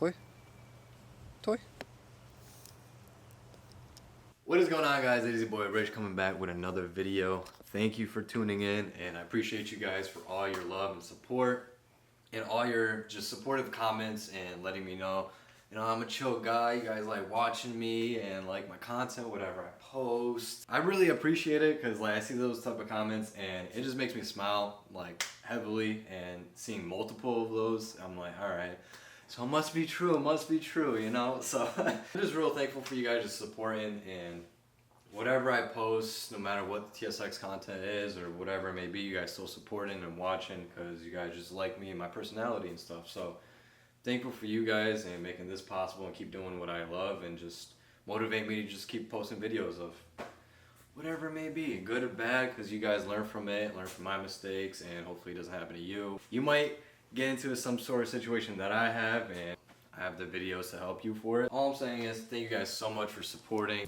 Toy? Toy? What is going on, guys? It is your boy Rish coming back with another video. Thank you for tuning in, and I appreciate you guys for all your love and support and all your just supportive comments and letting me know, you know, I'm a chill guy. You guys like watching me and like my content, whatever I post. I really appreciate it because like I see those type of comments and it just makes me smile like heavily, and seeing multiple of those, I'm like, all right. So it must be true, you know? So I'm just real thankful for you guys just supporting, and whatever I post, no matter what the TSX content is or whatever it may be, you guys still supporting and watching because you guys just like me and my personality and stuff. So thankful for you guys and making this possible and keep doing what I love and just motivate me to just keep posting videos of whatever it may be, good or bad, because you guys learn from it, learn from my mistakes, and hopefully it doesn't happen to you. You might get into some sort of situation that I have, and I have the videos to help you for it. All I'm saying is thank you guys so much for supporting.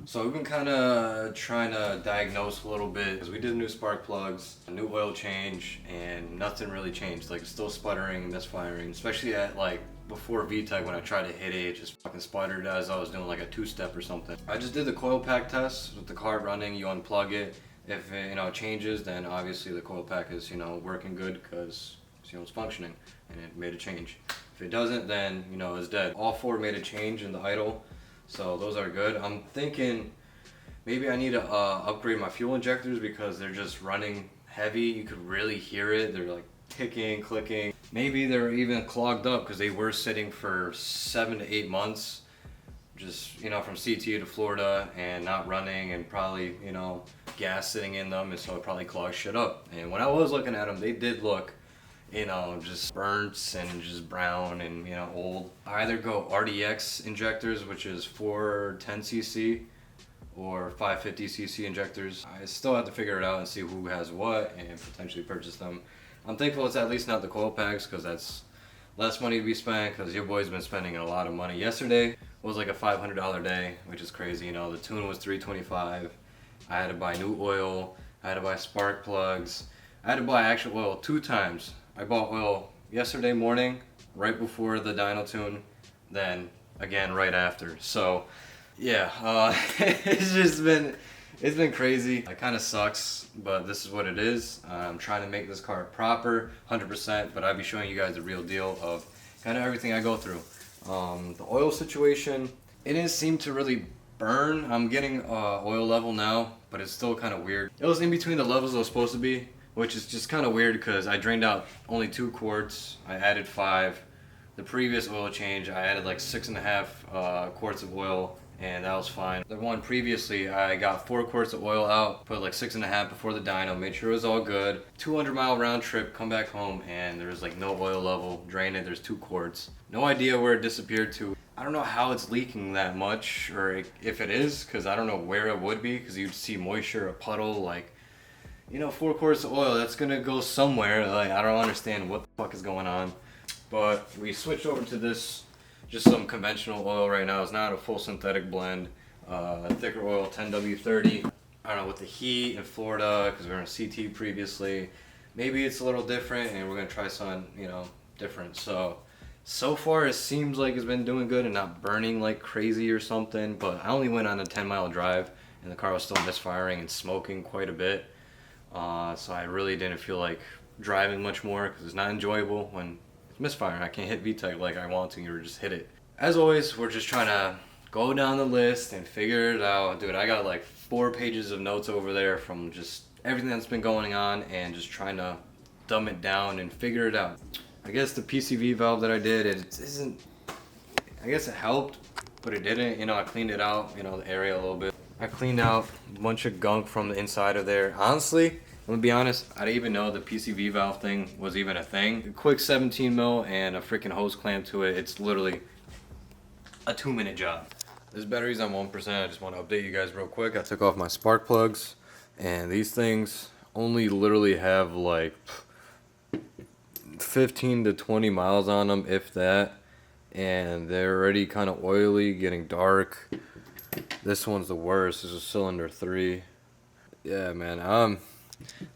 So we've been kind of trying to diagnose a little bit because we did new spark plugs, a new oil change, and nothing really changed. Like, it's still sputtering, misfiring, especially at like before VTEC when I tried to hit it, it just fucking sputtered as I was doing like a two-step or something. I just did the coil pack test with the car running. You unplug it. If it, you know, changes, then obviously the coil pack is, you know, working good because, you know, it's functioning and it made a change. If it doesn't, then, you know, it's dead. All four made a change in the idle, so those are good. I'm thinking maybe I need to upgrade my fuel injectors because they're just running heavy. You could really hear it. They're like ticking, clicking. Maybe they're even clogged up because they were sitting for 7 to 8 months, just, you know, from CT to Florida and not running, and probably, you know, gas sitting in them, and so it probably clogged shit up. And when I was looking at them, they did look, you know, just burnt and just brown and, you know, old. I either go RDX injectors, which is 410cc, or 550cc injectors. I still have to figure it out and see who has what and potentially purchase them. I'm thankful it's at least not the coil packs because that's less money to be spent, because your boy's been spending a lot of money. Yesterday was like a $500 day, which is crazy. You know, the tune was $325. I had to buy new oil. I had to buy spark plugs. I had to buy actual oil 2 times. I bought oil yesterday morning, right before the dyno tune, then again right after. So yeah, it's been crazy. It kind of sucks, but this is what it is. I'm trying to make this car proper, 100%, but I'll be showing you guys the real deal of kind of everything I go through. The oil situation, it didn't seem to really burn. I'm getting oil level now, but it's still kind of weird. It was in between the levels it was supposed to be, which is just kind of weird because I drained out only 2 quarts. I added 5. The previous oil change, I added like 6.5 quarts of oil, and that was fine. The one previously, I got 4 quarts of oil out, put like 6.5 before the dyno, made sure it was all good. 200-mile round trip, come back home, and there was like no oil level. Drain it, there's 2 quarts. No idea where it disappeared to. I don't know how it's leaking that much, or if it is, because I don't know where it would be, because you'd see moisture, a puddle, like, you know, 4 quarts of oil, that's gonna go somewhere. Like, I don't understand what the fuck is going on. But we switched over to this, just some conventional oil right now. It's not a full synthetic blend. Thicker oil, 10W30. I don't know, with the heat in Florida, because we were in CT previously, maybe it's a little different, and we're gonna try something, you know, different. So far it seems like it's been doing good and not burning like crazy or something, but I only went on a 10-mile drive and the car was still misfiring and smoking quite a bit. So I really didn't feel like driving much more because it's not enjoyable when it's misfiring. I can't hit VTEC like I want to, or just hit it. As always, we're just trying to go down the list and figure it out. Dude, I got like 4 pages of notes over there from just everything that's been going on and just trying to dumb it down and figure it out. I guess the PCV valve that I did, it isn't, I guess it helped, but it didn't. You know, I cleaned it out, you know, the area a little bit. I cleaned out a bunch of gunk from the inside of there. Honestly, I'm gonna be honest, I didn't even know the PCV valve thing was even a thing. A quick 17 mil and a freaking hose clamp to it. It's literally a 2-minute job. This battery's on 1%. I just want to update you guys real quick. I took off my spark plugs, and these things only literally have like 15 to 20 miles on them, if that, and they're already kind of oily, getting dark. This one's the worst. This is cylinder 3. Yeah, man,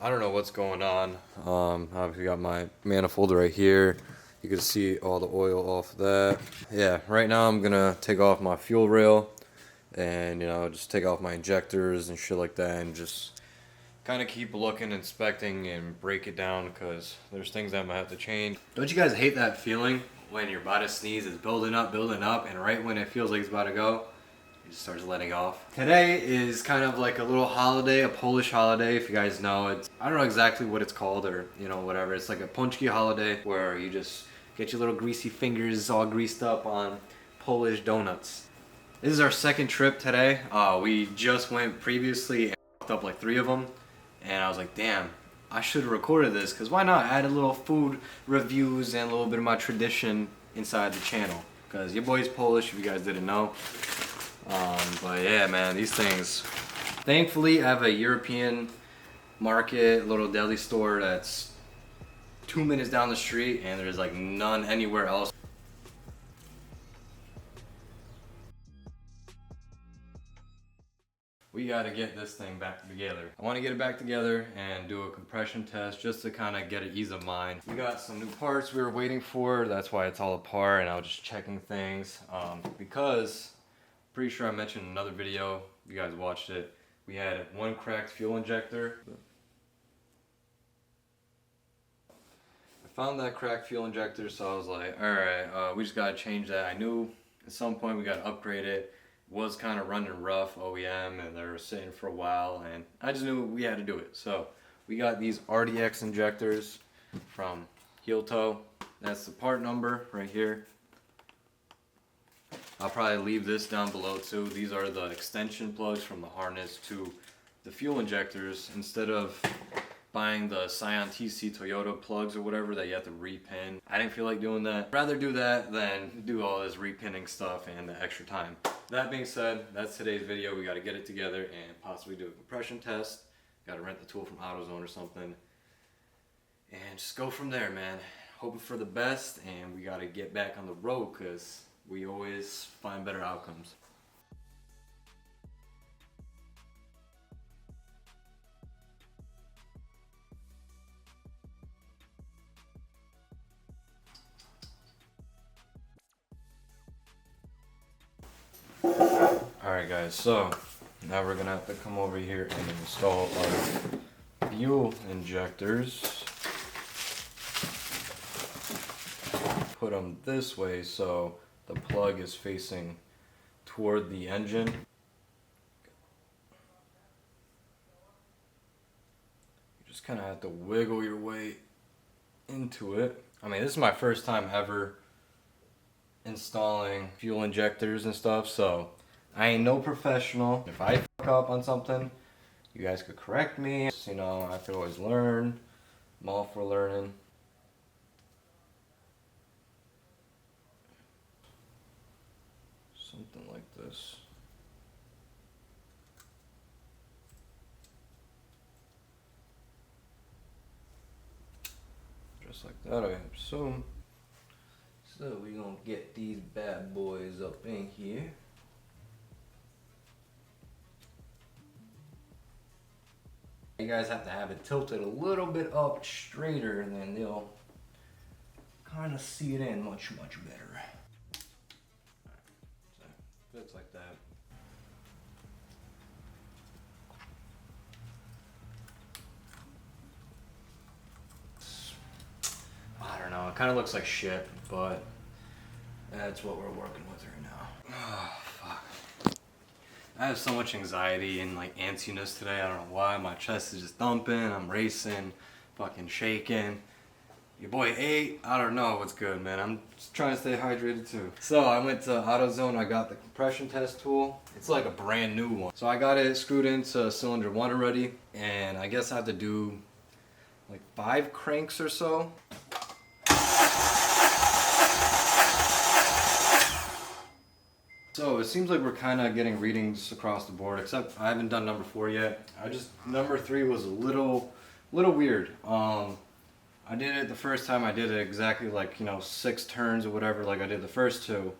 I don't know what's going on. I've got my manifold right here. You can see all the oil off of that. Yeah, right now I'm gonna take off my fuel rail and just take off my injectors and shit like that, and just kind of keep looking, inspecting, and break it down because there's things I might have to change. Don't you guys hate that feeling when your body sneeze is building up, and right when it feels like it's about to go, it just starts letting off? Today is kind of like a little holiday, a Polish holiday, if you guys know. I don't know exactly what it's called, or whatever. It's like a Pączki holiday where you just get your little greasy fingers all greased up on Polish donuts. This is our second trip today. We just went previously and fucked up like 3 of them, and I was like, damn, I should have recorded this, because why not add a little food reviews and a little bit of my tradition inside the channel, because your boy's Polish, if you guys didn't know. But yeah, man, these things. Thankfully, I have a European market, little deli store that's 2 minutes down the street, and there's like none anywhere else. We gotta get this thing back together. I wanna get it back together and do a compression test just to kind of get an ease of mind. We got some new parts we were waiting for, that's why it's all apart, and I was just checking things. Because, pretty sure I mentioned in another video, you guys watched it, we had one cracked fuel injector. I found that cracked fuel injector, so I was like, alright, we just gotta change that. I knew at some point we gotta upgrade it. Was kind of running rough OEM, and they were sitting for a while, and I just knew we had to do it. So we got these RDX injectors from Heel Toe. That's the part number right here. I'll probably leave this down below too. These are the extension plugs from the harness to the fuel injectors. Instead of buying the Scion TC Toyota plugs or whatever that you have to repin, I didn't feel like doing that. I'd rather do that than do all this repinning stuff and the extra time. That being said, that's today's video. We got to get it together and possibly do a compression test. Got to rent the tool from AutoZone or something, and just go from there, man. Hoping for the best, and we got to get back on the road because we always find better outcomes. Alright guys, so now we're gonna have to come over here and install our fuel injectors. Put them this way so the plug is facing toward the engine. You just kind of have to wiggle your way into it. I mean, this is my first time ever installing fuel injectors and stuff, so I ain't no professional. If I fuck up on something, you guys could correct me. I could always learn. I'm all for learning. Something like this. Just like that, I assume. So we're gonna get these bad boys up in here. You guys have to have it tilted a little bit up straighter, and then they'll kind of see it in much better. So fits like that. I don't know, it kind of looks like shit, but that's what we're working with right now. Oh, fuck. I have so much anxiety and like antsiness today. I don't know why. My chest is just thumping. I'm racing, fucking shaking. Your boy ate. I don't know what's good, man. I'm just trying to stay hydrated too. So I went to AutoZone. I got the compression test tool. It's like a brand new one. So I got it screwed into cylinder 1 already, and I guess I have to do like 5 cranks or so. So it seems like we're kind of getting readings across the board, except I haven't done number 4 yet. Number 3 was a little weird. I did it the first time. I did it exactly like 6 turns or whatever, like I did the first 2,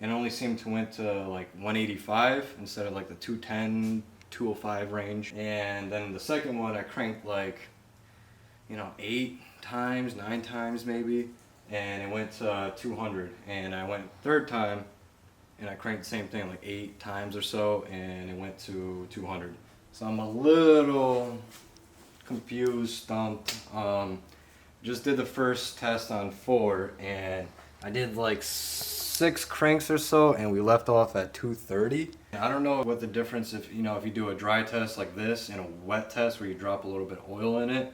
and it only seemed to went to like 185 instead of like the 210, 205 range. And then the second one, I cranked like, you know, 8 times, 9 times maybe, and it went to 200. And I went third time, and I cranked the same thing like 8 times or so, and it went to 200. So I'm a little confused, stumped. Just did the first test on 4, and I did like 6 cranks or so, and we left off at 230. I don't know what the difference if you do a dry test like this and a wet test where you drop a little bit of oil in it,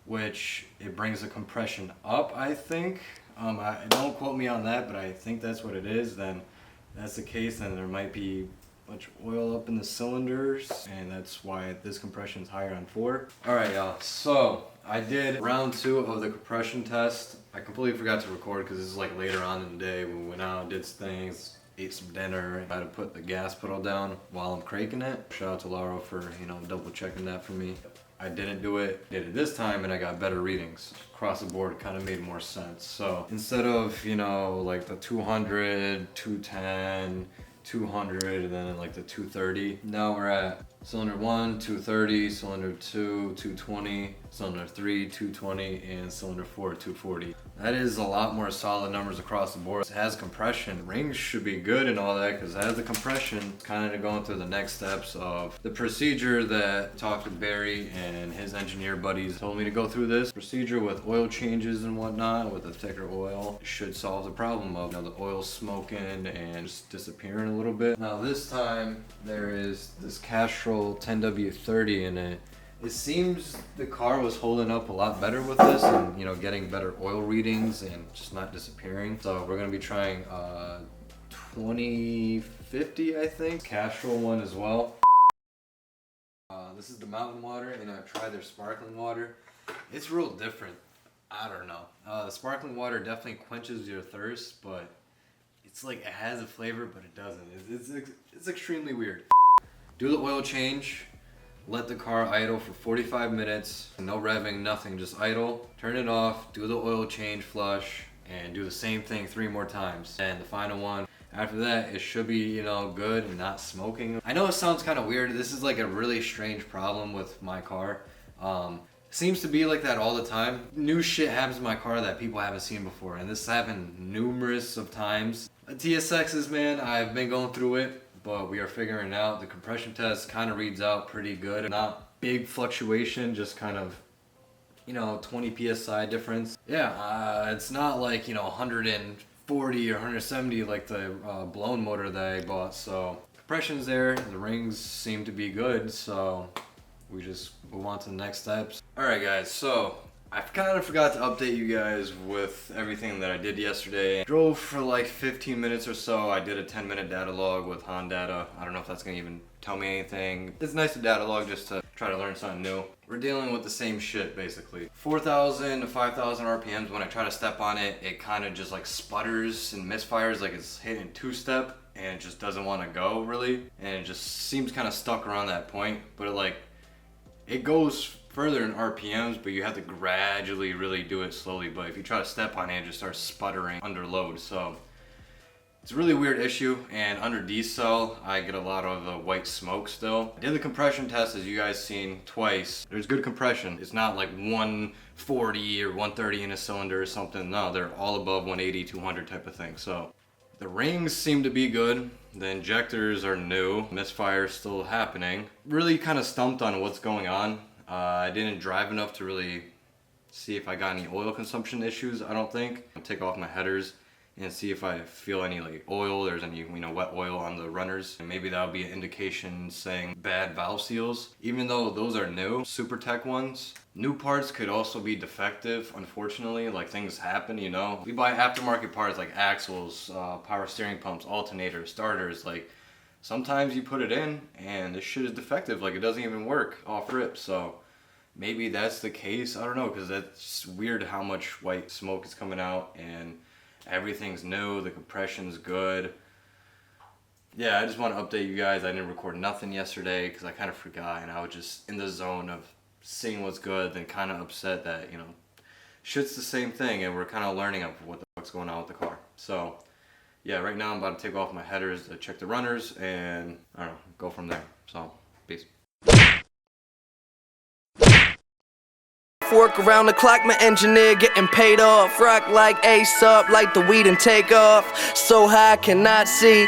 which it brings the compression up, I think. Don't quote me on that, but I think that's what it is. Then that's the case, then there might be a bunch of oil up in the cylinders, and that's why this compression is higher on 4. Alright y'all, so I did round 2 of the compression test. I completely forgot to record because this is like later on in the day. We went out, did things, ate some dinner. I had to put the gas pedal down while I'm cranking it. Shout out to Laura for, double checking that for me. I didn't do it, did it this time, and I got better readings. Across the board, it kind of made more sense. So instead of, like the 200, 210, 200, and then like the 230, now we're at cylinder 1, 230, cylinder 2, 220, cylinder 3, 220, and cylinder 4, 240. That is a lot more solid numbers across the board. It has compression. Rings should be good and all that because it has the compression. Kind of going through the next steps of the procedure that I talked to Barry and his engineer buddies told me to go through. This procedure with oil changes and whatnot with a thicker oil should solve the problem of the oil smoking and just disappearing a little bit. Now this time there is this Castrol 10W30 in it. It seems the car was holding up a lot better with this and, getting better oil readings and just not disappearing. So we're going to be trying 2050, I think. Castrol one as well. This is the mountain water, and I've tried their sparkling water. It's real different. I don't know. The sparkling water definitely quenches your thirst, but it's like it has a flavor, but it doesn't. It's extremely weird. Do the oil change. Let the car idle for 45 minutes, no revving, nothing, just idle. Turn it off, do the oil change flush, and do the same thing 3 more times. And the final one, after that, it should be, good and not smoking. I know it sounds kind of weird. This is like a really strange problem with my car. Seems to be like that all the time. New shit happens to my car that people haven't seen before, and this happened numerous of times. The TSXs, man, I've been going through it, but we are figuring it out. The compression test kind of reads out pretty good. Not big fluctuation, just kind of, 20 PSI difference. Yeah, it's not like, 140 or 170 like the blown motor that I bought. So compression's there, the rings seem to be good, so we just move on to the next steps. Alright guys, so I kind of forgot to update you guys with everything that I did yesterday. Drove for like 15 minutes or so. I did a 10-minute data log with Honda. I don't know if that's gonna even tell me anything. It's nice to data log just to try to learn something new. We're dealing with the same shit basically. 4,000 to 5,000 RPMs. When I try to step on it, it kind of just like sputters and misfires like it's hitting 2-step, and it just doesn't want to go really. And it just seems kind of stuck around that point. But it goes further in RPMs, but you have to gradually really do it slowly. But if you try to step on it, it just starts sputtering under load. So it's a really weird issue, and under D-cell, I get a lot of white smoke still. I did the compression test, as you guys seen, twice. There's good compression. It's not like 140 or 130 in a cylinder or something. No, they're all above 180, 200 type of thing. So the rings seem to be good. The injectors are new. Misfire still happening. Really kind of stumped on what's going on. I didn't drive enough to really see if I got any oil consumption issues, I don't think. I'll take off my headers and see if I feel any oil, there's any wet oil on the runners. And maybe that'll be an indication saying bad valve seals. Even though those are new, Super Tech ones, new parts could also be defective, unfortunately. Like things happen, We buy aftermarket parts like axles, power steering pumps, alternators, starters, sometimes you put it in and this shit is defective, it doesn't even work off rip. So maybe that's the case, I don't know, because that's weird how much white smoke is coming out and everything's new, the compression's good. Yeah, I just want to update you guys. I didn't record nothing yesterday because I kind of forgot, and I was just in the zone of seeing what's good, then kind of upset that, shit's the same thing and we're kind of learning of what the fuck's going on with the car. So yeah, right now I'm about to take off my headers to check the runners and I don't know, go from there. So Peace. Work around the clock, my engineer getting paid off. Rock like Ace up, like the weed and take off. So high I cannot see.